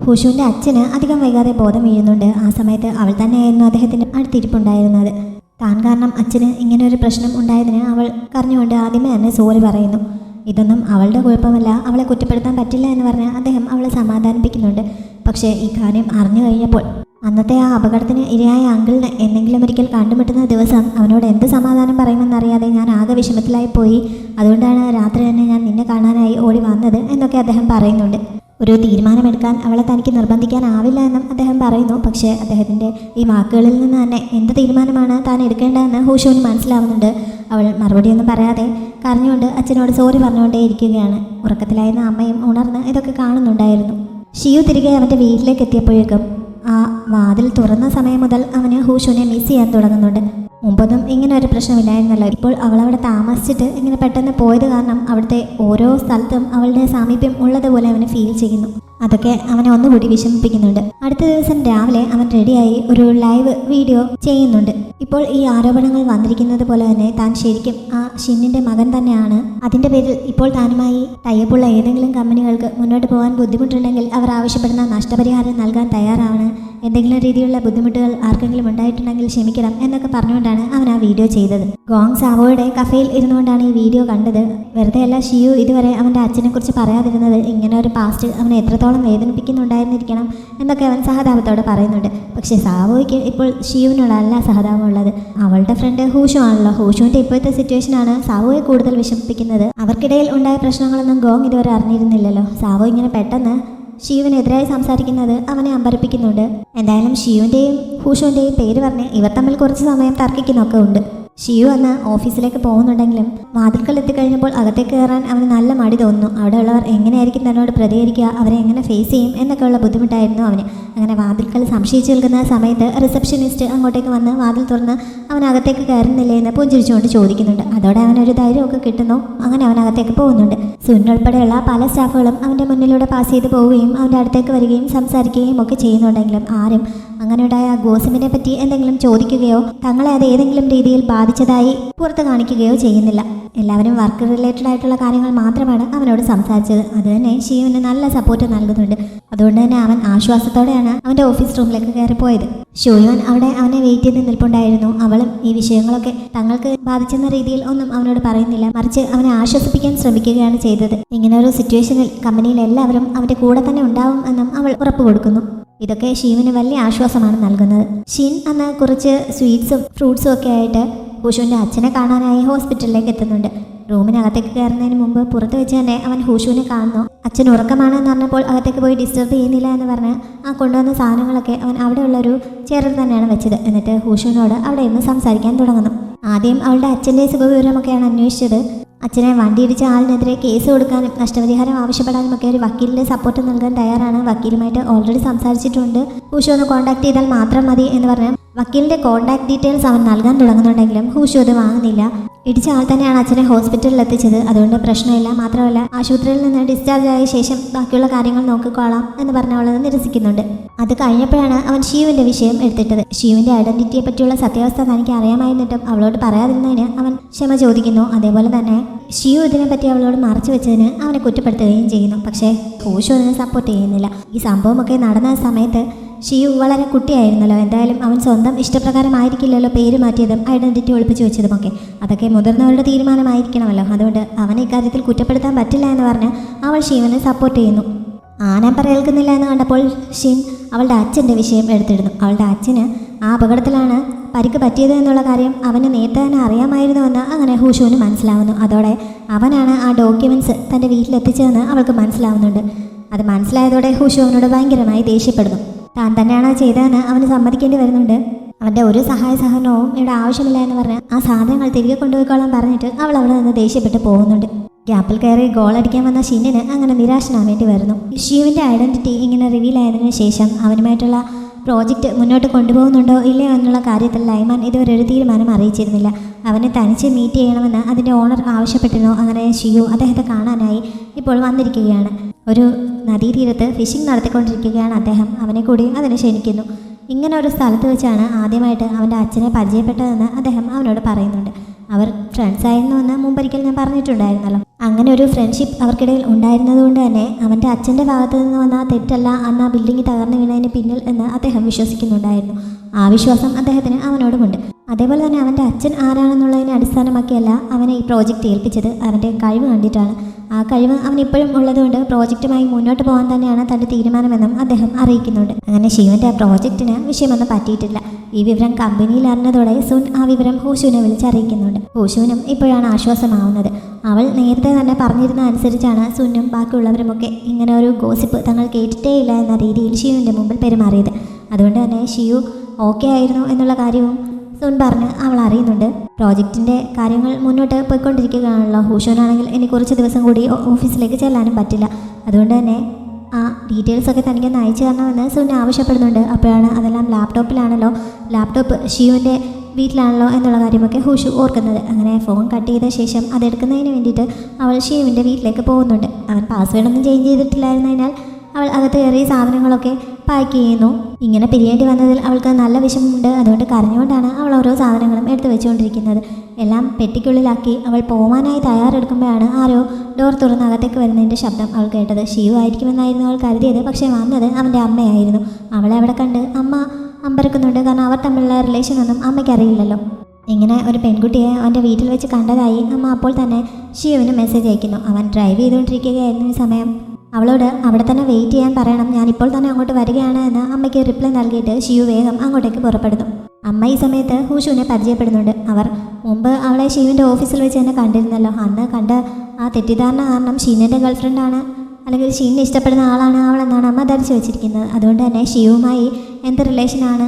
ഹുഷുവിൻ്റെ അച്ഛന് അധികം വൈകാതെ ബോധം വീഴുന്നുണ്ട്. ആ സമയത്ത് അവൾ തന്നെയായിരുന്നു അദ്ദേഹത്തിൻ്റെ അടുത്തിരിപ്പുണ്ടായിരുന്നത്. താൻ കാരണം അച്ഛന് ഇങ്ങനെ ഒരു പ്രശ്നം ഉണ്ടായതിന് അവൾ കരഞ്ഞുകൊണ്ട് ആദ്യമേ തന്നെ സോറി പറയുന്നു. ഇതൊന്നും അവളുടെ കുഴപ്പമല്ല, അവളെ കുറ്റപ്പെടുത്താൻ പറ്റില്ല എന്ന് പറഞ്ഞ് അദ്ദേഹം അവളെ സമാധാനിപ്പിക്കുന്നുണ്ട്. പക്ഷേ ഈ കാര്യം അറിഞ്ഞു കഴിഞ്ഞപ്പോൾ അന്നത്തെ ആ അപകടത്തിന് ഇരയായ അങ്കിളിനെ എന്തെങ്കിലും ഒരിക്കൽ കണ്ടുമുട്ടുന്ന ദിവസം അവനോട് എന്ത് സമാധാനം പറയുമെന്നറിയാതെ ഞാൻ ആകെ വിഷമത്തിലായി പോയി. അതുകൊണ്ടാണ് രാത്രി തന്നെ ഞാൻ നിന്നെ കാണാനായി ഓടി വന്നത് എന്നൊക്കെ അദ്ദേഹം പറയുന്നുണ്ട്. ഒരു തീരുമാനമെടുക്കാൻ അവളെ തനിക്ക് നിർബന്ധിക്കാനാവില്ല എന്നും അദ്ദേഹം പറയുന്നു. പക്ഷേ അദ്ദേഹത്തിൻ്റെ ഈ വാക്കുകളിൽ നിന്ന് തന്നെ എന്ത് തീരുമാനമാണ് താൻ എടുക്കേണ്ടതെന്ന് ഹുഷുവിന് മനസ്സിലാവുന്നുണ്ട്. അവൾ മറുപടിയൊന്നും പറയാതെ കരഞ്ഞുകൊണ്ട് അച്ഛനോട് സോറി പറഞ്ഞുകൊണ്ടേ ഇരിക്കുകയാണ്. ഉറക്കത്തിലായിരുന്ന അമ്മയും ഉണർന്ന് ഇതൊക്കെ കാണുന്നുണ്ടായിരുന്നു. ഷിയു തിരികെ അവൻ്റെ വീട്ടിലേക്ക് എത്തിയപ്പോഴേക്കും ആ വാതിൽ തുറന്ന സമയം മുതൽ അവന് ഹുഷുവിനെ മിസ് ചെയ്യാൻ തുടങ്ങുന്നുണ്ട്. മുമ്പൊന്നും ഇങ്ങനെ ഒരു പ്രശ്നമില്ലായിരുന്നല്ലോ. ഇപ്പോൾ അവളവിടെ താമസിച്ചിട്ട് ഇങ്ങനെ പെട്ടെന്ന് പോയത് കാരണം അവിടുത്തെ ഓരോ സ്ഥലത്തും അവളുടെ സാമീപ്യം ഉള്ളതുപോലെ അവന് ഫീൽ ചെയ്യുന്നു. അതൊക്കെ അവനെ ഒന്നുകൂടി വിഷമിപ്പിക്കുന്നുണ്ട്. അടുത്ത ദിവസം രാവിലെ അവൻ റെഡിയായി ഒരു ലൈവ് വീഡിയോ ചെയ്യുന്നുണ്ട്. ഇപ്പോൾ ഈ ആരോപണങ്ങൾ വന്നിരിക്കുന്നത് പോലെ തന്നെ താൻ ശരിക്കും ആ ഷിന്നിൻ്റെ മകൻ തന്നെയാണ്. അതിൻ്റെ പേരിൽ ഇപ്പോൾ താനുമായി ടൈപ്പുള്ള ഏതെങ്കിലും കമ്പനികൾക്ക് മുന്നോട്ട് പോകാൻ ബുദ്ധിമുട്ടുണ്ടെങ്കിൽ അവർ ആവശ്യപ്പെടുന്ന നഷ്ടപരിഹാരം നൽകാൻ തയ്യാറാണ്. എന്തെങ്കിലും രീതിയിലുള്ള ബുദ്ധിമുട്ടുകൾ ആർക്കെങ്കിലും ഉണ്ടായിട്ടുണ്ടെങ്കിൽ ക്ഷമിക്കണം എന്നൊക്കെ പറഞ്ഞുകൊണ്ടാണ് അവൻ ആ വീഡിയോ ചെയ്തത്. ഗോങ് സാവോയുടെ കഫേയിൽ ഇരുന്നുകൊണ്ടാണ് ഈ വീഡിയോ കണ്ടത്. വെറുതെയല്ല ഷിയു ഇതുവരെ അവൻ്റെ അച്ഛനെക്കുറിച്ച് പറയാതിരുന്നത്. ഇങ്ങനെ ഒരു പാസ്റ്റ് അവനെ എത്രത്തോളം വേദനിപ്പിക്കുന്നുണ്ടായിരുന്നിരിക്കണം എന്നൊക്കെ അവൻ സഹതാപത്തോടെ പറയുന്നുണ്ട്. പക്ഷേ സാവോയ്ക്ക് ഇപ്പോൾ ഷിയുവിനോടല്ല സഹതാപമുള്ളത്. അവളുടെ ഫ്രണ്ട് ഹൂഷു ആണല്ലോ. ഹൂഷുവിൻ്റെ ഇപ്പോഴത്തെ സിറ്റുവേഷനാണ് സാവോയെ കൂടുതൽ വിഷമിപ്പിക്കുന്നത്. അവർക്കിടയിൽ ഉണ്ടായ പ്രശ്നങ്ങളൊന്നും ഗോങ് ഇതുവരെ അറിഞ്ഞിരുന്നില്ലല്ലോ. സാവോ ഇങ്ങനെ പെട്ടെന്ന് ഷിയുവിനെതിരായി സംസാരിക്കുന്നത് അവനെ അമ്പരപ്പിക്കുന്നുണ്ട്. എന്തായാലും ഷിയുവിൻ്റെയും ഹൂഷുവിൻ്റെയും പേര് പറഞ്ഞ് ഇവർ തമ്മിൽ കുറച്ച് സമയം തർക്കിക്കുന്നൊക്കെ ഉണ്ട്. ഷിയു അന്ന് ഓഫീസിലേക്ക് പോകുന്നുണ്ടെങ്കിലും വാതിൽക്കൽ എത്തിക്കഴിഞ്ഞപ്പോൾ അകത്തേക്ക് കയറാൻ അവന് നല്ല മടി തോന്നുന്നു. അവിടെയുള്ളവർ എങ്ങനെയായിരിക്കും തന്നോട് പ്രതികരിക്കുക, അവരെ എങ്ങനെ ഫേസ് ചെയ്യും എന്നൊക്കെയുള്ള ബുദ്ധിമുട്ടായിരുന്നു അവന്. അങ്ങനെ വാതിൽക്കൽ സംശയിച്ചു നിൽക്കുന്ന സമയത്ത് റിസപ്ഷനിസ്റ്റ് അങ്ങോട്ടേക്ക് വന്ന് വാതിൽ തുറന്ന് അവൻ അകത്തേക്ക് കയറുന്നില്ലേ എന്ന് പുഞ്ചിരിച്ചുകൊണ്ട് ചോദിക്കുന്നുണ്ട്. അതോടെ അവനൊരു ധൈര്യമൊക്കെ കിട്ടുന്നു. അങ്ങനെ അവൻ അകത്തേക്ക് പോകുന്നുണ്ട്. സുൻ ഉൾപ്പെടെയുള്ള പല സ്റ്റാഫുകളും അവൻ്റെ മുന്നിലൂടെ പാസ് ചെയ്ത് പോവുകയും അവൻ്റെ അടുത്തേക്ക് വരികയും സംസാരിക്കുകയും ഒക്കെ ചെയ്യുന്നുണ്ടെങ്കിലും ആരും അങ്ങനെയുണ്ടായ ഗോസിമിനെ പറ്റി എന്തെങ്കിലും ചോദിക്കുകയോ തങ്ങളെ അത് ഏതെങ്കിലും രീതിയിൽ ബാധിച്ചതായി പുറത്ത് കാണിക്കുകയോ ചെയ്യുന്നില്ല. എല്ലാവരും വർക്ക് റിലേറ്റഡ് ആയിട്ടുള്ള കാര്യങ്ങൾ മാത്രമാണ് അവനോട് സംസാരിച്ചത്. അത് തന്നെ ഷിയുവിന് നല്ല സപ്പോർട്ട് നൽകുന്നുണ്ട്. അതുകൊണ്ട് തന്നെ അവൻ ആശ്വാസത്തോടെയാണ് അവൻ്റെ ഓഫീസ് റൂമിലേക്ക് കയറിപ്പോയത്. ഷോയുൻ അവിടെ അവനെ വെയിറ്റ് ചെയ്ത് നിൽപ്പുണ്ടായിരുന്നു. അവളും ഈ വിഷയങ്ങളൊക്കെ തങ്ങൾക്ക് ബാധിച്ചെന്ന രീതിയിൽ ഒന്നും അവനോട് പറയുന്നില്ല. മറിച്ച് അവനെ ആശ്വസിപ്പിക്കാൻ ശ്രമിക്കുകയാണ് ചെയ്തത്. ഇങ്ങനെ ഒരു സിറ്റുവേഷനിൽ കമ്പനിയിൽ എല്ലാവരും അവൻ്റെ കൂടെ തന്നെ ഉണ്ടാവും എന്നും അവൾ ഉറപ്പ് കൊടുക്കുന്നു. ഇതൊക്കെ ഷീവിന് വലിയ ആശ്വാസമാണ് നൽകുന്നത്. ഷിൻ അന്ന് കുറച്ച് സ്വീറ്റ്സും ഫ്രൂട്ട്സും ഒക്കെ ആയിട്ട് ഹുഷുവിൻ്റെ അച്ഛനെ കാണാനായി ഹോസ്പിറ്റലിലേക്ക് എത്തുന്നുണ്ട്. റൂമിനകത്തേക്ക് കയറുന്നതിന് മുമ്പ് പുറത്ത് വെച്ച് തന്നെ അവൻ ഹുഷുവിനെ കാണുന്നു. അച്ഛൻ ഉറക്കമാണെന്ന് പറഞ്ഞപ്പോൾ അകത്തേക്ക് പോയി ഡിസ്റ്റർബ് ചെയ്യുന്നില്ല എന്ന് പറഞ്ഞ് ആ കൊണ്ടുവന്ന സാധനങ്ങളൊക്കെ അവൻ അവിടെയുള്ളൊരു ചെയറിൽ തന്നെയാണ് വെച്ചത്. എന്നിട്ട് ഹുഷുവിനോട് അവിടെ ഇരുന്ന് സംസാരിക്കാൻ തുടങ്ങുന്നു. ആദ്യം അവളുടെ അച്ഛൻ്റെ സുഖവിവരമൊക്കെയാണ് അന്വേഷിച്ചത്. അച്ഛനെ വണ്ടിയിടിച്ച ആളിനെതിരെ കേസ് കൊടുക്കാനും നഷ്ടപരിഹാരം ആവശ്യപ്പെടാനും ഒക്കെ ഒരു വക്കീലിൻ്റെ സപ്പോർട്ട് നൽകാൻ തയ്യാറാണ്. വക്കീലുമായിട്ട് ഓൾറെഡി സംസാരിച്ചിട്ടുണ്ട്. ഹുഷു ഒന്ന് കോൺടാക്ട് ചെയ്താൽ മാത്രം മതി എന്ന് പറഞ്ഞ് വക്കീലിൻ്റെ കോൺടാക്ട് ഡീറ്റെയിൽസ് അവൻ നൽകാൻ തുടങ്ങുന്നുണ്ടെങ്കിലും ഹുഷു അത് വാങ്ങുന്നില്ല. ഇടിച്ച ആൾ തന്നെയാണ് അച്ഛനെ ഹോസ്പിറ്റലിൽ എത്തിച്ചത്. അതുകൊണ്ട് പ്രശ്നമില്ല. മാത്രമല്ല ആശുപത്രിയിൽ നിന്ന് ഡിസ്ചാർജ് ആയ ശേഷം ബാക്കിയുള്ള കാര്യങ്ങൾ നോക്കിക്കോളാം എന്ന് പറഞ്ഞ് അവളത് നിരസിക്കുന്നുണ്ട്. അത് കഴിഞ്ഞപ്പോഴാണ് അവൻ ഷിയുവിൻ്റെ വിഷയം എടുത്തിട്ടത്. ഷിയുവിൻ്റെ ഐഡന്റിറ്റിയെ പറ്റിയുള്ള സത്യാവസ്ഥ തനിക്ക് അറിയാമായിരുന്നിട്ടും അവളോട് പറയാതിരുന്നതിന് അവൻ ക്ഷമ ചോദിക്കുന്നു. അതേപോലെ തന്നെ ഷിയു ഇതിനെപ്പറ്റി അവളോട് മറച്ചു വെച്ചതിന് അവനെ കുറ്റപ്പെടുത്തുകയും ചെയ്യുന്നു. പക്ഷേ ഹൂഷു അതിനെ സപ്പോർട്ട് ചെയ്യുന്നില്ല. ഈ സംഭവമൊക്കെ നടന്ന സമയത്ത് ഷിയു വളരെ കുട്ടിയായിരുന്നല്ലോ. എന്തായാലും അവൻ സ്വന്തം ഇഷ്ടപ്രകാരമായിരിക്കില്ലല്ലോ പേര് മാറ്റിയതും ഐഡന്റിറ്റി ഒളിപ്പിച്ചു വെച്ചതുമൊക്കെ. അതൊക്കെ മുതിർന്നവരുടെ തീരുമാനമായിരിക്കണമല്ലോ. അതുകൊണ്ട് അവനെ ഇക്കാര്യത്തിൽ കുറ്റപ്പെടുത്താൻ പറ്റില്ല എന്ന് പറഞ്ഞ് അവൾ ഷിയുവിനെ സപ്പോർട്ട് ചെയ്യുന്നു. നമ്പർ ഏൽക്കുന്നില്ല എന്ന് കണ്ടപ്പോൾ ഷിൻ അവളുടെ അച്ഛൻ്റെ വിഷയം എടുത്തിടുന്നു. അവളുടെ അച്ഛന് ആ അപകടത്തിലാണ് പരിക്ക് പറ്റിയത് എന്നുള്ള കാര്യം അവന് നേരത്തെ തന്നെ അറിയാമായിരുന്നുവെന്ന് അങ്ങനെ ഹൂഷുവിന് മനസ്സിലാവുന്നു. അതോടെ അവനാണ് ആ ഡോക്യുമെൻറ്റ്സ് തൻ്റെ വീട്ടിലെത്തിച്ചതെന്ന് അവൾക്ക് മനസ്സിലാവുന്നുണ്ട്. അത് മനസ്സിലായതോടെ ഹൂഷു അവനോട് ഭയങ്കരമായി ദേഷ്യപ്പെടുന്നു. താൻ തന്നെയാണ് ചെയ്തതെന്ന് അവന് സമ്മതിക്കേണ്ടി വരുന്നുണ്ട്. അവൻ്റെ ഒരു സഹായസഹനവും ഇവിടെ ആവശ്യമില്ല എന്ന് പറഞ്ഞ് ആ സാധനങ്ങൾ തിരികെ കൊണ്ടുപോയിക്കോളാൻ പറഞ്ഞിട്ട് അവൾ അവിടെ നിന്ന് ദേഷ്യപ്പെട്ട് പോകുന്നുണ്ട്. ഗ്യാപ്പിൽ കയറി ഗോൾ അടിക്കാൻ വന്ന ഷിന്നിന് അങ്ങനെ നിരാശനാവേണ്ടി വരുന്നു. ഷിയുവിൻ്റെ ഐഡന്റിറ്റി ഇങ്ങനെ റിവീൽ ആയതിനു ശേഷം അവനുമായിട്ടുള്ള പ്രോജക്റ്റ് മുന്നോട്ട് കൊണ്ടുപോകുന്നുണ്ടോ ഇല്ലയോ എന്നുള്ള കാര്യത്തിൽ ലൈമാൻ ഇതുവരെ ഒരു തീരുമാനം അറിയിച്ചിരുന്നില്ല. അവനെ തനിച്ച് മീറ്റ് ചെയ്യണമെന്ന് അതിൻ്റെ ഓണർ ആവശ്യപ്പെട്ടിരുന്നു. അങ്ങനെ ഷിയു അദ്ദേഹത്തെ കാണാനായി ഇപ്പോൾ വന്നിരിക്കുകയാണ്. ഒരു നദീതീരത്ത് ഫിഷിംഗ് നടത്തിക്കൊണ്ടിരിക്കുകയാണ് അദ്ദേഹം. അവനെ കൂടി അതിന് ക്ഷണിക്കുന്നു. ഇങ്ങനെ ഒരു സ്ഥലത്ത് വെച്ചാണ് ആദ്യമായിട്ട് അവൻ്റെ അച്ഛനെ പരിചയപ്പെട്ടതെന്ന് അദ്ദേഹം അവനോട് പറയുന്നുണ്ട്. അവർ ഫ്രണ്ട്സ് ആയിരുന്നു എന്ന് മുമ്പൊരിക്കൽ ഞാൻ പറഞ്ഞിട്ടുണ്ടായിരുന്നല്ലോ. അങ്ങനെ ഒരു ഫ്രണ്ട്ഷിപ്പ് അവർക്കിടയിൽ ഉണ്ടായിരുന്നതുകൊണ്ട് തന്നെ അവൻ്റെ അച്ഛൻ്റെ ഭാഗത്തു നിന്ന് വന്ന തെറ്റല്ല അന്ന് ആ ബിൽഡിംഗ് തകർന്നു വീണതിന് പിന്നിൽ എന്ന് അദ്ദേഹം വിശ്വസിക്കുന്നുണ്ടായിരുന്നു. ആ വിശ്വാസം അദ്ദേഹത്തിന് അവനോടുമുണ്ട്. അതേപോലെ തന്നെ അവൻ്റെ അച്ഛൻ ആരാണെന്നുള്ളതിനെ അടിസ്ഥാനമാക്കിയല്ല അവനെ ഈ പ്രോജക്റ്റ് ഏൽപ്പിച്ചത്, അവൻ്റെ കഴിവ് കണ്ടിട്ടാണ്. ആ കഴിവ് അവനിപ്പോഴും ഉള്ളതുകൊണ്ട് പ്രോജക്റ്റുമായി മുന്നോട്ട് പോകാൻ തന്നെയാണ് തൻ്റെ തീരുമാനമെന്നും അദ്ദേഹം അറിയിക്കുന്നുണ്ട്. അങ്ങനെ ശിവൻ്റെ ആ പ്രോജക്റ്റിന് വിഷയമൊന്നും പറ്റിയിട്ടില്ല. ഈ വിവരം കമ്പനിയിൽ അറിഞ്ഞതോടെ സുൻ ആ വിവരം ഹൂഷുവിനെ വിളിച്ചറിയിക്കുന്നുണ്ട്. ഹൂഷുവിനും ഇപ്പോഴാണ് ആശ്വാസമാവുന്നത്. അവൾ നേരത്തെ തന്നെ പറഞ്ഞിരുന്ന അനുസരിച്ചാണ് സുന്നും ബാക്കിയുള്ളവരുമൊക്കെ ഇങ്ങനെ ഒരു ഗോസിപ്പ് തങ്ങൾ കേട്ടിട്ടേയില്ല എന്ന രീതിയിൽ ഷിയുവിൻ്റെ മുമ്പിൽ പെരുമാറിയത്. അതുകൊണ്ട് തന്നെ ഷിയു ഓക്കെ ആയിരുന്നു എന്നുള്ള കാര്യവും സുൻ പറഞ്ഞ് അവൾ അറിയുന്നുണ്ട്. പ്രോജക്റ്റിൻ്റെ കാര്യങ്ങൾ മുന്നോട്ട് പോയിക്കൊണ്ടിരിക്കുകയാണല്ലോ. ഹൂഷുവിനാണെങ്കിൽ ഇനി കുറച്ച് ദിവസം കൂടി ഓഫീസിലേക്ക് ചെല്ലാനും പറ്റില്ല. അതുകൊണ്ട് തന്നെ ആ ഡീറ്റെയിൽസൊക്കെ തനിക്കൊന്ന് അയച്ചു തരണമെന്ന് സുൻ ആവശ്യപ്പെടുന്നുണ്ട്. അപ്പോഴാണ് അതെല്ലാം ലാപ്ടോപ്പിലാണല്ലോ, ലാപ്ടോപ്പ് ഷിയുവിൻ്റെ വീട്ടിലാണല്ലോ എന്നുള്ള കാര്യമൊക്കെ ഹൂഷു ഓർക്കുന്നത്. അങ്ങനെ ഫോൺ കട്ട് ചെയ്ത ശേഷം അതെടുക്കുന്നതിന് വേണ്ടിയിട്ട് അവൾ ഷിയുവിൻ്റെ വീട്ടിലേക്ക് പോകുന്നുണ്ട്. അവൻ പാസ്വേഡൊന്നും ചേഞ്ച് ചെയ്തിട്ടില്ലായിരുന്നതിനാൽ അവൾ അകത്ത് കയറിയ സാധനങ്ങളൊക്കെ പാക്ക് ചെയ്യുന്നു. ഇങ്ങനെ പിരിയേണ്ടി വന്നതിൽ അവൾക്ക് നല്ല വിഷമമുണ്ട്. അതുകൊണ്ട് കരഞ്ഞുകൊണ്ടാണ് അവൾ ഓരോ സാധനങ്ങളും എടുത്തു വെച്ചുകൊണ്ടിരിക്കുന്നത്. എല്ലാം പെട്ടിക്കുള്ളിലാക്കി അവൾ പോകാനായി തയ്യാറെടുക്കുമ്പോഴാണ് ആരോ ഡോർ തുറന്ന് അകത്തേക്ക് വരുന്നതിൻ്റെ ശബ്ദം അവൾ കേട്ടത്. ഷിയു ആയിരിക്കുമെന്നായിരുന്നു അവൾ കരുതിയത്. പക്ഷേ വന്നത് അവൻ്റെ അമ്മയായിരുന്നു. അവളെ അവിടെ കണ്ട് അമ്മ അമ്പരക്കുന്നുണ്ട്. കാരണം അവർ തമ്മിലുള്ള റിലേഷനൊന്നും അമ്മയ്ക്ക് അറിയില്ലല്ലോ. ഇങ്ങനെ ഒരു പെൺകുട്ടിയെ അവൻ്റെ വീട്ടിൽ വെച്ച് കണ്ടതായി അമ്മ അപ്പോൾ തന്നെ ഷിയുവിന് മെസ്സേജ് അയക്കുന്നു. അവൻ ഡ്രൈവ് ചെയ്തുകൊണ്ടിരിക്കുകയായിരുന്നു ഈ സമയം. അവളോട് അവിടെ തന്നെ വെയിറ്റ് ചെയ്യാൻ പറയണം, ഞാനിപ്പോൾ തന്നെ അങ്ങോട്ട് വരികയാണ് എന്ന് അമ്മയ്ക്ക് റിപ്ലൈ നൽകിയിട്ട് ഷിയു വേഗം അങ്ങോട്ടേക്ക് പുറപ്പെടുന്നു. അമ്മ ഈ സമയത്ത് ഹൂഷുവിനെ പരിചയപ്പെടുന്നുണ്ട്. അവർ മുമ്പ് അവളെ ഷിയുവിൻ്റെ ഓഫീസിൽ വെച്ച് തന്നെ കണ്ടിരുന്നല്ലോ. അന്ന് കണ്ട ആ തെറ്റിദ്ധാരണ കാരണം ഷീനിൻ്റെ ഗേൾഫ്രണ്ടാണ്, അല്ലെങ്കിൽ ഷീനിനെ ഇഷ്ടപ്പെടുന്ന ആളാണ് അവളെന്നാണ് അമ്മ ധരിച്ചു വെച്ചിരിക്കുന്നത്. അതുകൊണ്ട് തന്നെ ഷിയുവുമായി എന്ത് റിലേഷനാണ്,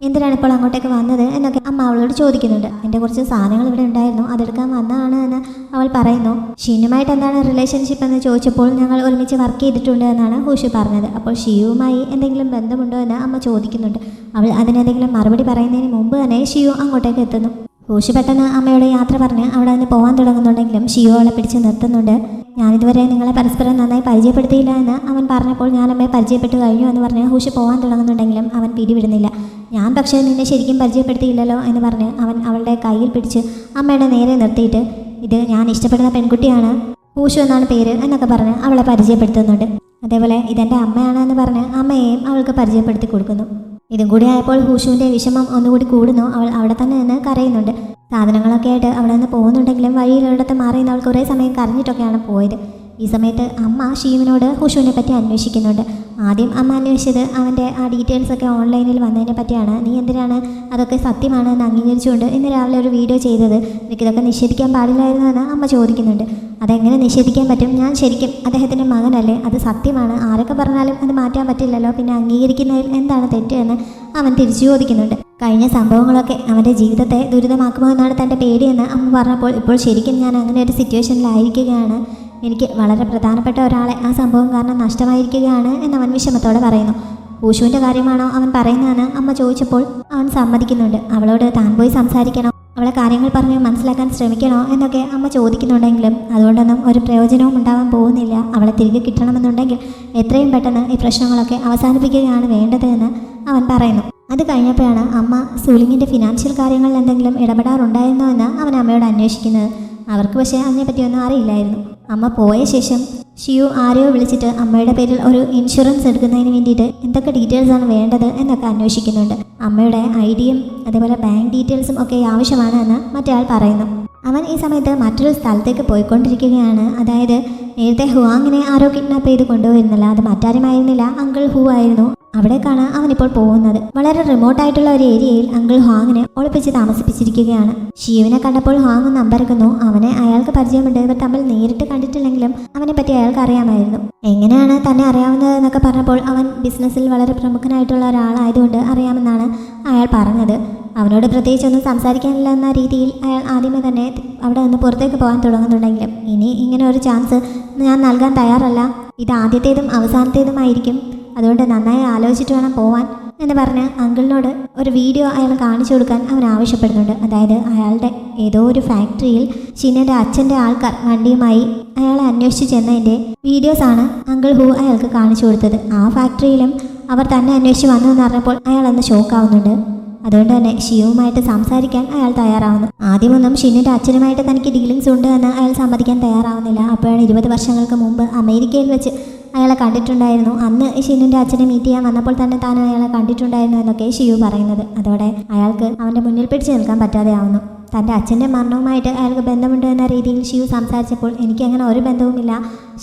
എന്തിനാണ് ഇപ്പോൾ അങ്ങോട്ടേക്ക് വന്നത് എന്നൊക്കെ അമ്മ അവളോട് ചോദിക്കുന്നുണ്ട്. എൻ്റെ കുറച്ച് സാധനങ്ങൾ ഇവിടെ ഉണ്ടായിരുന്നു, അതെടുക്കാൻ വന്നതാണ് എന്ന് അവൾ പറയുന്നു. ഷീനുമായിട്ട് എന്താണ് റിലേഷൻഷിപ്പ് എന്ന് ചോദിച്ചപ്പോൾ ഞങ്ങൾ ഒരുമിച്ച് വർക്ക് ചെയ്തിട്ടുണ്ട് എന്നാണ് ഹൂഷു പറഞ്ഞത്. അപ്പോൾ ഷിയുവുമായി എന്തെങ്കിലും ബന്ധമുണ്ടോ എന്ന് അമ്മ ചോദിക്കുന്നുണ്ട്. അവൾ അതിനെന്തെങ്കിലും മറുപടി പറയുന്നതിന് മുമ്പ് തന്നെ ഷിയു അങ്ങോട്ടേക്ക് എത്തുന്നു. ഹൂഷു പെട്ടെന്ന് അമ്മയോട് യാത്ര പറഞ്ഞ് അവിടെ നിന്ന് പോകാൻ തുടങ്ങുന്നുണ്ടെങ്കിലും ഷിയു അവളെ പിടിച്ച് നിർത്തുന്നുണ്ട്. ഞാനിതുവരെ നിങ്ങളെ പരസ്പരം നന്നായി പരിചയപ്പെടുത്തിയില്ല എന്ന് അവൻ പറഞ്ഞപ്പോൾ ഞാൻ അമ്മയെ പരിചയപ്പെട്ടു കഴിഞ്ഞു എന്ന് പറഞ്ഞ് ഹൂഷു പോകാൻ തുടങ്ങുന്നുണ്ടെങ്കിലും അവൻ പിടിവിടുന്നില്ല. ഞാൻ പക്ഷേ നിന്നെ ശരിക്കും പരിചയപ്പെടുത്തിയില്ലല്ലോ എന്ന് പറഞ്ഞ് അവൻ അവളുടെ കയ്യിൽ പിടിച്ച് അമ്മയുടെ നേരെ നിർത്തിയിട്ട് ഇത് ഞാൻ ഇഷ്ടപ്പെടുന്ന പെൺകുട്ടിയാണ്, ഹൂഷു എന്നാണ് പേര് എന്നൊക്കെ പറഞ്ഞ് അവളെ പരിചയപ്പെടുത്തുന്നുണ്ട്. അതേപോലെ ഇതെൻ്റെ അമ്മയാണ് എന്ന് പറഞ്ഞ് അമ്മയെയും അവൾക്ക് പരിചയപ്പെടുത്തി കൊടുക്കുന്നു. ഇതും കൂടി ആയപ്പോൾ ഹൂഷുവിൻ്റെ വിഷമം ഒന്നുകൂടി കൂടുന്നു. അവൾ അവിടെ തന്നെ നിന്ന് കരയുന്നുണ്ട്. സാധനങ്ങളൊക്കെ ആയിട്ട് അവിടെ നിന്ന് പോകുന്നുണ്ടെങ്കിലും വഴിയിലൊരിടത്ത് മാറി അവൾ കുറേ സമയം കരഞ്ഞിട്ടൊക്കെയാണ് പോയത്. ഈ സമയത്ത് അമ്മ ഷീവിനോട് ഹൂഷുവിനെ പറ്റി അന്വേഷിക്കുന്നുണ്ട്. ആദ്യം അമ്മ അന്വേഷിച്ചത് അവൻ്റെ ആ ഡീറ്റെയിൽസൊക്കെ ഓൺലൈനിൽ വന്നതിനെ പറ്റിയാണ്. നീ എന്തിനാണ് അതൊക്കെ സത്യമാണ് എന്ന് അംഗീകരിച്ചുകൊണ്ട് ഇന്ന് രാവിലെ ഒരു വീഡിയോ ചെയ്തത്, എനിക്കിതൊക്കെ നിഷേധിക്കാൻ പാടില്ലായിരുന്നു എന്ന് അമ്മ ചോദിക്കുന്നുണ്ട്. അതെങ്ങനെ നിഷേധിക്കാൻ പറ്റും? ഞാൻ ശരിക്കും അദ്ദേഹത്തിൻ്റെ മകനല്ലേ, അത് സത്യമാണ്, ആരൊക്കെ പറഞ്ഞാലും അത് മാറ്റാൻ പറ്റില്ലല്ലോ, പിന്നെ അംഗീകരിക്കുന്നതിൽ എന്താണ് തെറ്റ് എന്ന് അവൻ തിരിച്ചു ചോദിക്കുന്നുണ്ട്. കഴിഞ്ഞ സംഭവങ്ങളൊക്കെ അവൻ്റെ ജീവിതത്തെ ദുരിതമാക്കുമോ എന്നാണ് തൻ്റെ പേടിയെന്ന് അമ്മ പറഞ്ഞപ്പോൾ ഇപ്പോൾ ശരിക്കും ഞാൻ അങ്ങനെ ഒരു സിറ്റുവേഷനിലായിരിക്കുകയാണ്, എനിക്ക് വളരെ പ്രധാനപ്പെട്ട ഒരാളെ ആ സംഭവം കാരണം നഷ്ടമായിരിക്കുകയാണ് എന്നവൻ വിഷമത്തോടെ പറയുന്നു. ഹൂഷുവിൻ്റെ കാര്യമാണോ അവൻ പറയുന്നതെന്ന് അമ്മ ചോദിച്ചപ്പോൾ അവൻ സമ്മതിക്കുന്നുണ്ട്. അവളോട് താൻ പോയി സംസാരിക്കണോ, അവളെ കാര്യങ്ങൾ പറഞ്ഞ് മനസ്സിലാക്കാൻ ശ്രമിക്കണോ എന്നൊക്കെ അമ്മ ചോദിക്കുന്നുണ്ടെങ്കിലും അതുകൊണ്ടൊന്നും ഒരു പ്രയോജനവും ഉണ്ടാവാൻ പോകുന്നില്ല. അവളെ തിരികെ കിട്ടണമെന്നുണ്ടെങ്കിൽ എത്രയും പെട്ടെന്ന് ഈ പ്രശ്നങ്ങളൊക്കെ അവസാനിപ്പിക്കുകയാണ് വേണ്ടത് എന്ന് അവൻ പറയുന്നു. അത് കഴിഞ്ഞപ്പോഴാണ് അമ്മ സുലിങ്ങിൻ്റെ ഫിനാൻഷ്യൽ കാര്യങ്ങളിൽ എന്തെങ്കിലും ഇടപെടാറുണ്ടായിരുന്നോ എന്ന് അവൻ അമ്മയോട് അന്വേഷിക്കുന്നത്. അവർക്ക് പക്ഷേ അതിനെപ്പറ്റിയൊന്നും അറിയില്ലായിരുന്നു. അമ്മ പോയ ശേഷം ഷിയു ആരെയോ വിളിച്ചിട്ട് അമ്മയുടെ പേരിൽ ഒരു ഇൻഷുറൻസ് എടുക്കുന്നതിന് വേണ്ടിയിട്ട് എന്തൊക്കെ ഡീറ്റെയിൽസാണ് വേണ്ടത് എന്നൊക്കെ അന്വേഷിക്കുന്നുണ്ട്. അമ്മയുടെ ഐഡിയും അതേപോലെ ബാങ്ക് ഡീറ്റെയിൽസും ഒക്കെ ആവശ്യമാണ് എന്ന് മറ്റേ ആൾ പറയുന്നു. അവൻ ഈ സമയത്ത് മറ്റൊരു സ്ഥലത്തേക്ക് പോയിക്കൊണ്ടിരിക്കുകയാണ്. അതായത് നേരത്തെ ഹുവാങ്ങിനെ ആരോ കിഡ്നാപ്പ് ചെയ്ത് കൊണ്ടുപോയിരുന്നില്ല, അത് മറ്റാരുമായിരുന്നില്ല, അങ്കിൾ ഹു ആയിരുന്നു. അവിടേക്കാണ് അവനിപ്പോൾ പോകുന്നത്. വളരെ റിമോട്ടായിട്ടുള്ള ഒരു ഏരിയയിൽ അങ്കിൾ ഹാങ്ങിനെ ഒളിപ്പിച്ച് താമസിപ്പിച്ചിരിക്കുകയാണ്. ഷിയുവിനെ കണ്ടപ്പോൾ ഹാങ് നമ്പരക്കുന്നു. അവനെ അയാൾക്ക് പരിചയമുണ്ട്, ഇവർ തമ്മിൽ നേരിട്ട് കണ്ടിട്ടില്ലെങ്കിലും അവനെ പറ്റി അയാൾക്ക് അറിയാമായിരുന്നു. എങ്ങനെയാണ് തന്നെ അറിയാവുന്നത് എന്നൊക്കെ പറഞ്ഞപ്പോൾ അവൻ ബിസിനസ്സിൽ വളരെ പ്രമുഖനായിട്ടുള്ള ഒരാളായതുകൊണ്ട് അറിയാമെന്നാണ് അയാൾ പറഞ്ഞത്. അവനോട് പ്രത്യേകിച്ചൊന്നും സംസാരിക്കാനില്ല എന്ന രീതിയിൽ അയാൾ ആദ്യമേ തന്നെ അവിടെ നിന്ന് പുറത്തേക്ക് പോകാൻ തുടങ്ങുന്നുണ്ടെങ്കിലും ഇനി ഇങ്ങനെ ഒരു ചാൻസ് ഞാൻ നൽകാൻ തയ്യാറല്ല, ഇത് ആദ്യത്തേതും അവസാനത്തേതുമായിരിക്കും, അതുകൊണ്ട് നന്നായി ആലോചിച്ചിട്ട് വേണം പോവാൻ എന്ന് പറഞ്ഞ് അങ്കിളിനോട് ഒരു വീഡിയോ അയാൾ കാണിച്ചു കൊടുക്കാൻ അവൻ ആവശ്യപ്പെടുന്നുണ്ട്. അതായത് അയാളുടെ ഏതോ ഒരു ഫാക്ടറിയിൽ ഷിനയുടെ അച്ഛൻ്റെ ആൾക്കാർ വണ്ടിയുമായി അയാളെ അന്വേഷിച്ച് ചെന്നതിൻ്റെ വീഡിയോസാണ് അങ്കിൾ ഹു അയാൾക്ക് കാണിച്ചു കൊടുത്തത്. ആ ഫാക്ടറിയിലും അവർ തന്നെ അന്വേഷിച്ച് വന്നു എന്ന് പറഞ്ഞപ്പോൾ അയാൾ ഒന്ന് ഷോക്കാവുന്നുണ്ട്. അതുകൊണ്ട് തന്നെ ഷിയുവുമായിട്ട് സംസാരിക്കാൻ അയാൾ തയ്യാറാവുന്നു. ആദ്യമൊന്നും ഷിന്നിൻ്റെ അച്ഛനുമായിട്ട് തനിക്ക് ഡീലിങ്സ് ഉണ്ട് എന്ന് അയാൾ സമ്മതിക്കാൻ തയ്യാറാവുന്നില്ല. അപ്പോഴാണ് 20 വർഷങ്ങൾക്ക് മുമ്പ് അമേരിക്കയിൽ വെച്ച് അയാളെ കണ്ടിട്ടുണ്ടായിരുന്നു. അന്ന് ഷിന്നിൻ്റെ അച്ഛനെ മീറ്റ് ചെയ്യാൻ വന്നപ്പോൾ തന്നെ താൻ അയാളെ കണ്ടിട്ടുണ്ടായിരുന്നു എന്നൊക്കെ ഷിയു പറയുന്നത്. അതോടെ അയാൾക്ക് അവൻ്റെ മുന്നിൽ പിടിച്ചു നിൽക്കാൻ പറ്റാതെ ആവുന്നു. തൻ്റെ അച്ഛൻ്റെ മരണവുമായിട്ട് അയാൾക്ക് ബന്ധമുണ്ട് എന്ന രീതിയിൽ ഷിയു സംസാരിച്ചപ്പോൾ എനിക്കങ്ങനെ ഒരു ബന്ധവുമില്ല,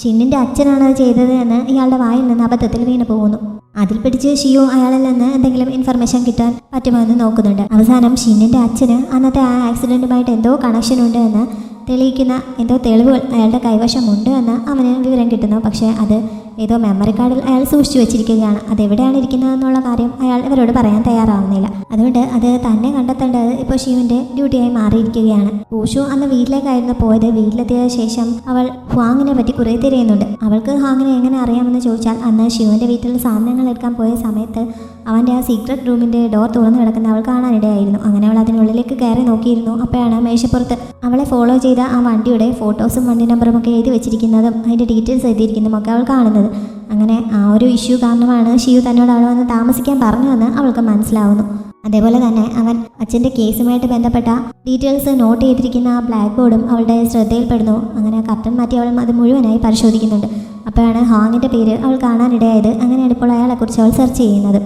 ഷിന്നിൻ്റെ അച്ഛനാണ് അത് ചെയ്തത് എന്ന് ഇയാളുടെ വായിൽ നിന്ന് അബദ്ധത്തിൽ വീണു പോകുന്നു. അതിൽ പിടിച്ച് ഷിയു അയാളിൽ നിന്ന് എന്തെങ്കിലും ഇൻഫർമേഷൻ കിട്ടാൻ പറ്റുമോ എന്ന് നോക്കുന്നുണ്ട്. അവസാനം ഷിന്നിൻ്റെ അച്ഛന് അന്നത്തെ ആ ആക്സിഡൻറ്റുമായിട്ട് എന്തോ കണക്ഷൻ ഉണ്ട് എന്ന് തെളിയിക്കുന്ന എന്തോ തെളിവുകൾ അയാളുടെ കൈവശമുണ്ട് എന്ന് അവന് വിവരം കിട്ടുന്നു. പക്ഷേ അത് ഏതോ മെമ്മറി കാർഡിൽ അയാൾ സൂക്ഷിച്ചു വെച്ചിരിക്കുകയാണ്. അതെവിടെയാണ് ഇരിക്കുന്നതെന്നുള്ള കാര്യം അയാൾ ഇവരോട് പറയാൻ തയ്യാറാവുന്നില്ല. അതുകൊണ്ട് അത് തന്നെ കണ്ടെത്തേണ്ടത് ഇപ്പോൾ ഷിയുവിൻ്റെ ഡ്യൂട്ടിയായി മാറിയിരിക്കുകയാണ്. ഹൂഷു അന്ന് വീട്ടിലേക്കായിരുന്നു പോയത്. വീട്ടിലെത്തിയ ശേഷം അവൾ ഹ്വാങ്ങിനെ പറ്റി കുറേ തിരയുന്നുണ്ട്. അവൾക്ക് ഹ്വാങ്ങിനെ എങ്ങനെ അറിയാമെന്ന് ചോദിച്ചാൽ അന്ന് ഷിയുവിൻ്റെ വീട്ടിൽ സാധനങ്ങൾ എടുക്കാൻ പോയ സമയത്ത് അവൻ്റെ ആ സീക്രട്ട് റൂമിൻ്റെ ഡോർ തുറന്നു കിടക്കുന്ന അവൾ കാണാനിടയായിരുന്നു. അങ്ങനെ അവൾ അതിനുള്ളിലേക്ക് കയറി നോക്കിയിരുന്നു. അപ്പോഴാണ് മേശപ്പുറത്ത് അവളെ ഫോളോ ചെയ്ത ആ വണ്ടിയുടെ ഫോട്ടോസും വണ്ടി നമ്പറും ഒക്കെ എഴുതി വെച്ചിരിക്കുന്നതും അതിൻ്റെ ഡീറ്റെയിൽസ് എഴുതിയിരിക്കുന്നതും ഒക്കെ അവൾ കാണുന്നത്. അങ്ങനെ ആ ഒരു ഇഷ്യൂ കാരണമാണ് ഷിയു തന്നോട് അവിടെ വന്ന് താമസിക്കാൻ പറഞ്ഞതെന്ന് അവൾക്ക് മനസ്സിലാവുന്നു. അതേപോലെ തന്നെ അവൻ അച്ഛൻ്റെ കേസുമായിട്ട് ബന്ധപ്പെട്ട ഡീറ്റെയിൽസ് നോട്ട് ചെയ്തിരിക്കുന്ന ആ ബ്ലാക്ക് ബോർഡും അവളുടെ ശ്രദ്ധയിൽപ്പെടുന്നു. അങ്ങനെ കർട്ടൻ മാറ്റി അവൾ അത് മുഴുവനായി പരിശോധിക്കുന്നുണ്ട്. അപ്പോഴാണ് ഹാങ്ങിൻ്റെ പേര് അവൾ കാണാനിടയായത്. അങ്ങനെയാണ് ഇപ്പോൾ അയാളെക്കുറിച്ച് അവൾ സെർച്ച് ചെയ്യുന്നത്.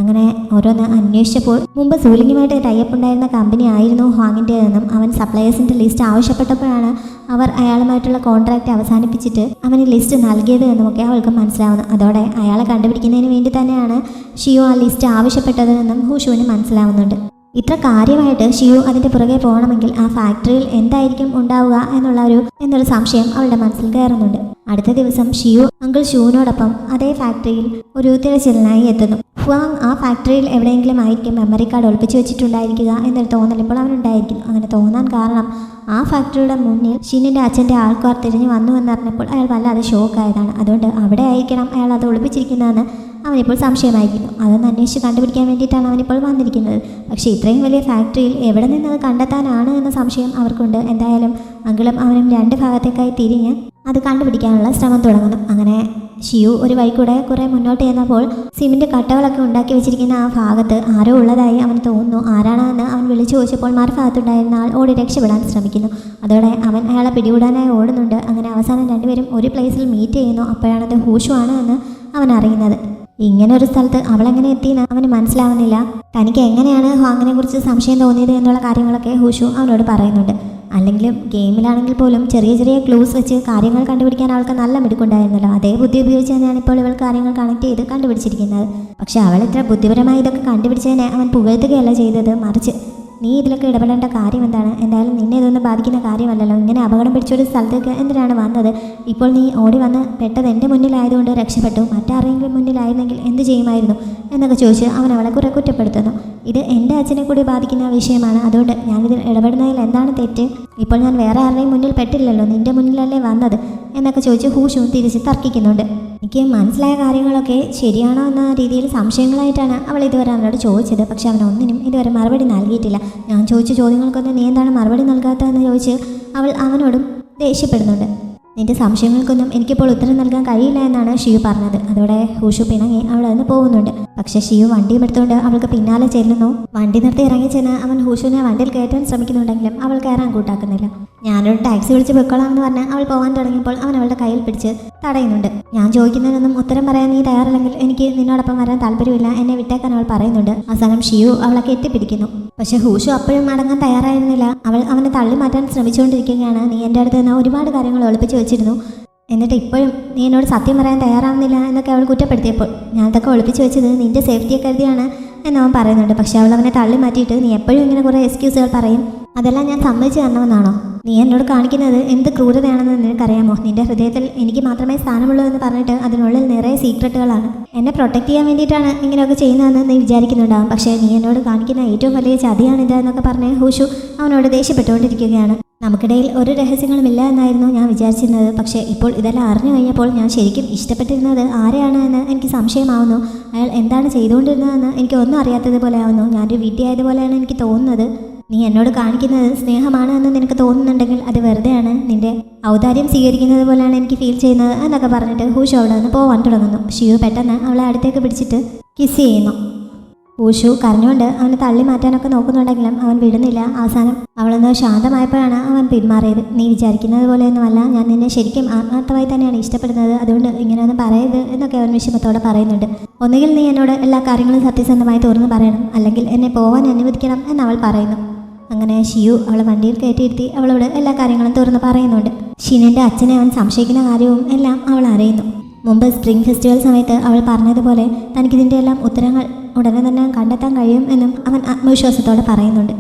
അങ്ങനെ ഓരോന്ന് അന്വേഷിച്ചപ്പോൾ മുമ്പ് സൂലിങ്ങുമായിട്ട് ടൈപ്പ് ഉണ്ടായിരുന്ന കമ്പനി ആയിരുന്നു ഹ്വാങ്ങിൻ്റെ എന്നും അവൻ സപ്ലയേഴ്സിൻ്റെ ലിസ്റ്റ് ആവശ്യപ്പെട്ടപ്പോഴാണ് അവർ അയാളുമായിട്ടുള്ള കോൺട്രാക്റ്റ് അവസാനിപ്പിച്ചിട്ട് അവന് ലിസ്റ്റ് നൽകിയത് എന്നുമൊക്കെ അവൾക്ക് മനസ്സിലാവുന്നു. അതോടെ അയാളെ കണ്ടുപിടിക്കുന്നതിന് വേണ്ടി തന്നെയാണ് ഷിയു ആ ലിസ്റ്റ് ആവശ്യപ്പെട്ടത് എന്നും ഹൂഷുവിന് മനസ്സിലാവുന്നുണ്ട്. ഇത്ര കാര്യമായിട്ട് ഷിയു അതിൻ്റെ പുറകെ പോകണമെങ്കിൽ ആ ഫാക്ടറിയിൽ എന്തായിരിക്കും ഉണ്ടാവുക എന്നൊരു സംശയം അവളുടെ മനസ്സിൽ കയറുന്നുണ്ട്. അടുത്ത ദിവസം ഷിയു അങ്കിൾ ഷൂവിനോടൊപ്പം അതേ ഫാക്ടറിയിൽ ഒരു തിരച്ചിലിനായി എത്തുന്നു. ഹ്വാങ് ആ ഫാക്ടറിയിൽ എവിടെയെങ്കിലും ആയിരിക്കും മെമ്മറി കാർഡ് ഒളിപ്പിച്ച് വെച്ചിട്ടുണ്ടായിരിക്കുക എന്നൊരു തോന്നൽ ഇപ്പോൾ അവനുണ്ടായിരിക്കുന്നു. അങ്ങനെ തോന്നാൻ കാരണം ആ ഫാക്ടറിയുടെ മുന്നിൽ ഷിന്നിൻ്റെ അച്ഛൻ്റെ ആൾക്കാർ തിരിഞ്ഞു വന്നു എന്നറിഞ്ഞപ്പോൾ അയാൾ വല്ലാതെ ഷോക്കായതാണ്. അതുകൊണ്ട് അവിടെ ആയിരിക്കണം അയാൾ അത് ഒളിപ്പിച്ചിരിക്കുന്നതെന്ന് അവനിപ്പോൾ സംശയമായിരിക്കുന്നു. അതൊന്ന് അന്വേഷിച്ച് കണ്ടുപിടിക്കാൻ വേണ്ടിയിട്ടാണ് അവനിപ്പോൾ വന്നിരിക്കുന്നത്. പക്ഷേ ഇത്രയും വലിയ ഫാക്ടറിയിൽ എവിടെ നിന്ന് അത് കണ്ടെത്താനാണ് എന്ന സംശയം അവർക്കുണ്ട്. എന്തായാലും അങ്കിളും അവനും 2 ഭാഗത്തേക്കായി തിരിഞ്ഞ് അത് കണ്ടുപിടിക്കാനുള്ള ശ്രമം തുടങ്ങുന്നു. അങ്ങനെ ഷിയു ഒരു വഴിക്കൂടെ കുറേ മുന്നോട്ട് ചെന്നപ്പോൾ സിമിൻ്റെ കട്ടകളൊക്കെ ഉണ്ടാക്കി വെച്ചിരിക്കുന്ന ആ ഭാഗത്ത് ആരോ ഉള്ളതായി അവന് തോന്നുന്നു. ആരാണെന്ന് അവൻ വിളിച്ചു ചോദിച്ചപ്പോൾ മറുഭാഗത്തുണ്ടായിരുന്ന ആൾ ഓടി രക്ഷപ്പെടാൻ ശ്രമിക്കുന്നു. അതോടെ അവൻ അയാളെ പിടികൂടാനായി ഓടുന്നുണ്ട്. അങ്ങനെ അവസാനം രണ്ടുപേരും ഒരു പ്ലേസിൽ മീറ്റ് ചെയ്യുന്നു. അപ്പോഴാണത് ഹൂഷു ആണ് എന്ന് അവൻ അറിയുന്നത്. ഇങ്ങനെ ഒരു സ്ഥലത്ത് അവളെങ്ങനെ എത്തിയെന്ന് അവന് മനസ്സിലാവുന്നില്ല. തനിക്ക് എങ്ങനെയാണ് ഹ്വാങ്ങിനെ കുറിച്ച് സംശയം തോന്നിയത് എന്നുള്ള കാര്യങ്ങളൊക്കെ ഹൂഷു അവനോട് പറയുന്നുണ്ട്. അല്ലെങ്കിലും ഗെയിമിലാണെങ്കിൽ പോലും ചെറിയ ചെറിയ ക്ലൂസ് വെച്ച് കാര്യങ്ങൾ കണ്ടുപിടിക്കാൻ അവൾക്ക് നല്ല മിടുക്കുണ്ടായിരുന്നല്ലോ. അതേ ബുദ്ധി ഉപയോഗിച്ച് തന്നെയാണ് ഇപ്പോൾ ഇവൾ കാര്യങ്ങൾ കണക്ട് ചെയ്ത് കണ്ടുപിടിച്ചിരിക്കുന്നത്. പക്ഷെ അവൾ ഇത്ര ബുദ്ധിപരമായി ഇതൊക്കെ കണ്ടുപിടിച്ചതിനെ അവൻ പുകഴ്ത്തുകയല്ല ചെയ്തത്. മറിച്ച് നീ ഇതിലൊക്കെ ഇടപെടേണ്ട കാര്യം എന്താണ്? എന്തായാലും നിന്നെ ഇതൊന്നും ബാധിക്കുന്ന കാര്യമല്ലല്ലോ. ഇങ്ങനെ അപകടം പിടിച്ചൊരു സ്ഥലത്തേക്ക് എന്തിനാണ് വന്നത്? ഇപ്പോൾ നീ ഓടി വന്ന് പെട്ടത് എൻ്റെ മുന്നിലായതുകൊണ്ട് രക്ഷപ്പെട്ടു. മറ്റാരെങ്കിലും മുന്നിലായിരുന്നെങ്കിൽ എന്ത് ചെയ്യുമായിരുന്നു എന്നൊക്കെ ചോദിച്ച് അവൻ അവളെ കുറെ കുറ്റപ്പെടുത്തുന്നു. ഇത് എൻ്റെ അച്ഛനെ കൂടി ബാധിക്കുന്ന വിഷയമാണ്. അതുകൊണ്ട് ഞാനിതിൽ ഇടപെടുന്നതിൽ എന്താണ് തെറ്റ്? ഇപ്പോൾ ഞാൻ വേറെ ആരുടെയും മുന്നിൽ പെട്ടില്ലല്ലോ, നിൻ്റെ മുന്നിലല്ലേ വന്നത് എന്നൊക്കെ ചോദിച്ച് ഹൂഷുവും തിരിച്ച് തർക്കിക്കുന്നുണ്ട്. എനിക്ക് മനസ്സിലായ കാര്യങ്ങളൊക്കെ ശരിയാണോ എന്ന രീതിയിൽ സംശയങ്ങളായിട്ടാണ് അവൾ ഇതുവരെ അവനോട് ചോദിച്ചത്. പക്ഷെ അവനൊന്നിനും ഇതുവരെ മറുപടി നൽകിയിട്ടില്ല. ഞാൻ ചോദിച്ച ചോദ്യങ്ങൾക്കൊന്നും നീ എന്താണ് മറുപടി നൽകാത്തതെന്ന് ചോദിച്ച് അവൾ അവനോടും ദേഷ്യപ്പെടുന്നുണ്ട്. നിന്റെ സംശയങ്ങൾക്കൊന്നും എനിക്കിപ്പോൾ ഉത്തരം നൽകാൻ കഴിയില്ല എന്നാണ് ഷിയു പറഞ്ഞത്. അതോടെ ഹൂഷു പിണങ്ങി അവൾ അതിന് പോകുന്നുണ്ട്. പക്ഷെ ഷിയു വണ്ടിയും എടുത്തുകൊണ്ട് അവൾക്ക് പിന്നാലെ ചെല്ലുന്നു. വണ്ടി നിർത്തി ഇറങ്ങിച്ചെന്ന് അവൻ ഹൂഷുവിനെ വണ്ടിയിൽ കയറ്റാൻ ശ്രമിക്കുന്നുണ്ടെങ്കിലും അവൾ കയറാൻ കൂട്ടാക്കുന്നില്ല. ഞാനൊരു ടാക്സി വിളിച്ച് പൊയ്ക്കോളാമെന്ന് പറഞ്ഞ് അവൾ പോകാൻ തുടങ്ങിയപ്പോൾ അവൻ അവളുടെ കയ്യിൽ പിടിച്ച് തടയുന്നുണ്ട്. ഞാൻ ചോദിക്കുന്നതിനൊന്നും ഉത്തരം പറയാൻ നീ തയ്യാറില്ലെങ്കിൽ എനിക്ക് നിന്നോടൊപ്പം വരാൻ താല്പര്യമില്ല, എന്നെ വിട്ടേക്കാൻ അവൾ പറയുന്നുണ്ട്. അവസാനം ഷിയു അവളെ കെട്ടിപ്പിടിക്കുന്നു. പക്ഷെ ഹൂഷു അപ്പോഴും അടങ്ങാൻ തയ്യാറായിരുന്നില്ല. അവൾ അവനെ തള്ളി മാറ്റാൻ ശ്രമിച്ചുകൊണ്ടിരിക്കുകയാണ്. നീ എൻ്റെ അടുത്ത് നിന്ന് ഒരുപാട് കാര്യങ്ങൾ ഒളിപ്പിച്ച് വെച്ചിരുന്നു, എന്നിട്ട് ഇപ്പോഴും നീ എന്നോട് സത്യം പറയാൻ തയ്യാറാവുന്നില്ല എന്നൊക്കെ അവൾ കുറ്റപ്പെടുത്തിയപ്പോൾ ഞാൻ ഇതൊക്കെ ഒളിപ്പിച്ച് വെച്ചത് നിൻ്റെ സേഫ്റ്റിയെ കരുതിയാണ് എന്നവൻ പറയുന്നുണ്ട്. പക്ഷെ അവൾ അവനെ തള്ളി മാറ്റിയിട്ട് നീ എപ്പോഴും ഇങ്ങനെ കുറേ എക്സ്ക്യൂസുകൾ പറയും, അതെല്ലാം ഞാൻ സമ്മതിച്ച് തരണമെന്നാണോ? നീ എന്നോട് കാണിക്കുന്നത് എന്ത് ക്രൂരതയാണെന്ന് നിനക്കറിയാമോ? നിന്റെ ഹൃദയത്തിൽ എനിക്ക് മാത്രമേ സ്ഥാനമുള്ളൂ എന്ന് പറഞ്ഞിട്ട് അതിനുള്ളിൽ നിറയെ സീക്രട്ടുകളാണ്. എന്നെ പ്രൊട്ടക്ട് ചെയ്യാൻ വേണ്ടിയിട്ടാണ് ഇങ്ങനെയൊക്കെ ചെയ്യുന്നതെന്ന് നീ വിചാരിക്കുന്നുണ്ടാകും. പക്ഷേ നീ എന്നോട് കാണിക്കുന്ന ഏറ്റവും വലിയ ചതിയാണിത് എന്നൊക്കെ പറഞ്ഞ് ഹൂഷു അവനോട് ദേഷ്യപ്പെട്ടുകൊണ്ടിരിക്കുകയാണ്. നമുക്കിടയിൽ ഒരു രഹസ്യങ്ങളുമില്ല എന്നായിരുന്നു ഞാൻ വിചാരിച്ചിരുന്നത്. പക്ഷേ ഇപ്പോൾ ഇതെല്ലാം അറിഞ്ഞു കഴിഞ്ഞപ്പോൾ ഞാൻ ശരിക്കും ഇഷ്ടപ്പെട്ടിരുന്നത് ആരെയാണ് എന്ന് എനിക്ക് സംശയമാവുന്നു. അയാൾ എന്താണ് ചെയ്തുകൊണ്ടിരുന്നതെന്ന് എനിക്ക് ഒന്നും അറിയാത്തതുപോലെ ആവുന്നു. ഞാനൊരു വീട്ടിയായതുപോലെയാണ് എനിക്ക് തോന്നുന്നത്. നീ എന്നോട് കാണിക്കുന്നത് സ്നേഹമാണ് എന്ന് നിനക്ക് തോന്നുന്നുണ്ടെങ്കിൽ അത് വെറുതെയാണ്. നിന്റെ ഔദാര്യം സ്വീകരിക്കുന്നത് പോലെയാണ് എനിക്ക് ഫീൽ ചെയ്യുന്നത് എന്നൊക്കെ പറഞ്ഞിട്ട് ഹൂഷു അവിടെ നിന്ന് പോവാൻ തുടങ്ങുന്നു. ഷിയു പെട്ടെന്ന് അവളെ അടുത്തേക്ക് പിടിച്ചിട്ട് കിസ് ചെയ്യുന്നു. ഊഷു കരഞ്ഞുകൊണ്ട് അവനെ തള്ളി മാറ്റാനൊക്കെ നോക്കുന്നുണ്ടെങ്കിലും അവൻ വിടുന്നില്ല. അവസാനം അവളൊന്ന് ശാന്തമായപ്പോഴാണ് അവൻ പിന്മാറിയത്. നീ വിചാരിക്കുന്നത് പോലെയൊന്നുമല്ല, ഞാൻ നിന്നെ ശരിക്കും ആത്മാർത്ഥമായി തന്നെയാണ് ഇഷ്ടപ്പെടുന്നത്, അതുകൊണ്ട് ഇങ്ങനെയൊന്നും പറയരുത് എന്നൊക്കെ അവൻ വിഷമത്തോടെ പറയുന്നുണ്ട്. ഒന്നുകിൽ നീ എന്നോട് എല്ലാ കാര്യങ്ങളും സത്യസന്ധമായി തുറന്ന് പറയണം, അല്ലെങ്കിൽ എന്നെ പോവാൻ അനുവദിക്കണം എന്നവൾ പറയുന്നു. അങ്ങനെ ഷിയു അവളെ വണ്ടിയിൽ കയറ്റിയിരുത്തി അവളോട് എല്ലാ കാര്യങ്ങളും തുറന്ന് പറയുന്നുണ്ട്. ഷിനന്റെ അച്ഛനെ അവൻ സംശയിക്കുന്ന കാര്യവും എല്ലാം അവൾ അറിയുന്നു. മുമ്പ് സ്പ്രിംഗ് ഫെസ്റ്റിവൽ സമയത്ത് അവൾ പറഞ്ഞതുപോലെ തനിക്കിതിൻ്റെ എല്ലാം ഉത്തരങ്ങൾ ഉടനെ തന്നെ കണ്ടെത്താൻ കഴിയും എന്നും അവൻ ആത്മവിശ്വാസത്തോടെ പറയുന്നുണ്ട്.